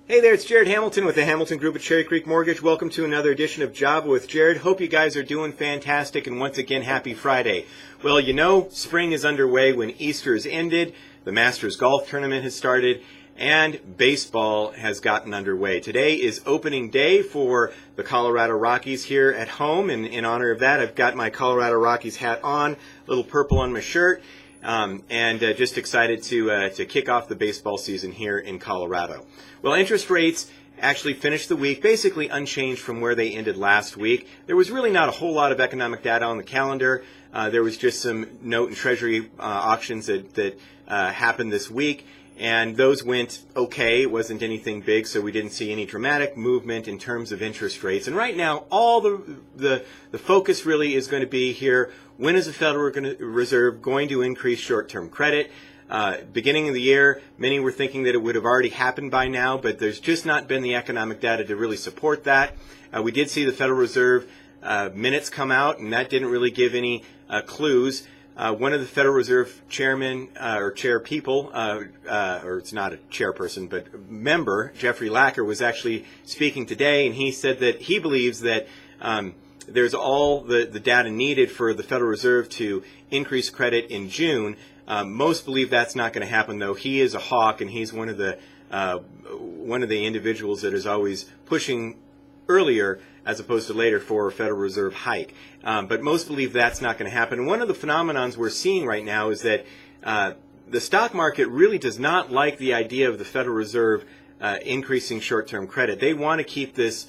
Hey there, it's Jared Hamilton with the Hamilton Group at Cherry Creek Mortgage. Welcome to another edition of Java with Jared. Hope you guys are doing fantastic, and once again, happy Friday. Well, you know, spring is underway when Easter has ended, the Masters Golf Tournament has started, and baseball has gotten underway. Today is opening day for the Colorado Rockies here at home, and in honor of that, I've got my Colorado Rockies hat on, a little purple on my shirt, and just excited to kick off the baseball season here in Colorado. Well, interest rates actually finished the week basically unchanged from where they ended last week. There was really not a whole lot of economic data on the calendar. There was just some note and treasury auctions that happened this week, and those went okay. It wasn't anything big, so we didn't see any dramatic movement in terms of interest rates. And right now, all the focus really is going to be here, when is the Federal Reserve going to increase short-term credit? Beginning of the year, many were thinking that it would have already happened by now, but there's just not been the economic data to really support that. We did see the Federal Reserve minutes come out, and that didn't really give any clues. One of the Federal Reserve chairmen or chair people, or it's not a chairperson, but member, Jeffrey Lacker, was actually speaking today, and he said that he believes that there's all the data needed for the Federal Reserve to increase credit in June. Most believe that's not going to happen, though. He is a hawk, and he's one of the individuals that is always pushing earlier as opposed to later for a Federal Reserve hike. But most believe that's not going to happen. And one of the phenomenons we're seeing right now is that the stock market really does not like the idea of the Federal Reserve increasing short-term credit. They want to keep this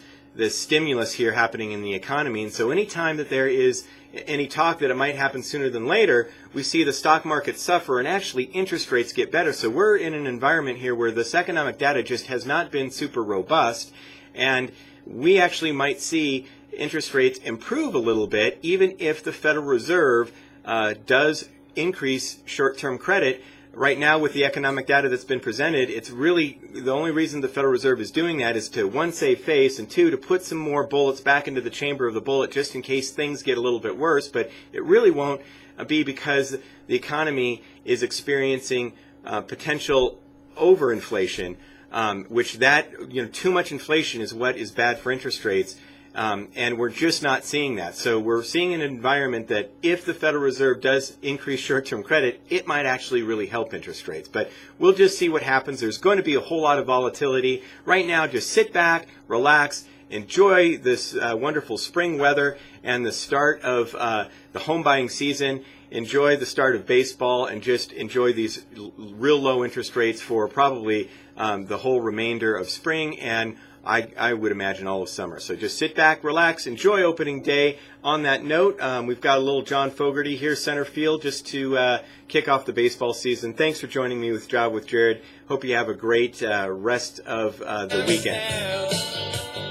stimulus here happening in the economy. And so anytime that there is any talk that it might happen sooner than later, we see the stock market suffer and actually interest rates get better. So we're in an environment here where this economic data just has not been super robust, and we actually might see interest rates improve a little bit even if the Federal Reserve does increase short-term credit. Right now, with the economic data that's been presented, it's really the only reason the Federal Reserve is doing that is to, one, save face, and two, to put some more bullets back into the chamber of the bullet just in case things get a little bit worse. But it really won't be because the economy is experiencing potential overinflation, which too much inflation is what is bad for interest rates. And we're just not seeing that. So we're seeing an environment that if the Federal Reserve does increase short-term credit, it might actually really help interest rates. But we'll just see what happens. There's going to be a whole lot of volatility. Right now, just sit back, relax, enjoy this wonderful spring weather and the start of the home buying season. Enjoy the start of baseball and just enjoy these real low interest rates for probably the whole remainder of spring and I would imagine all of summer. So just sit back, relax, enjoy opening day. On that note, we've got a little John Fogerty here center field just to kick off the baseball season. Thanks for joining me with Job with Jared. Hope you have a great rest of the weekend.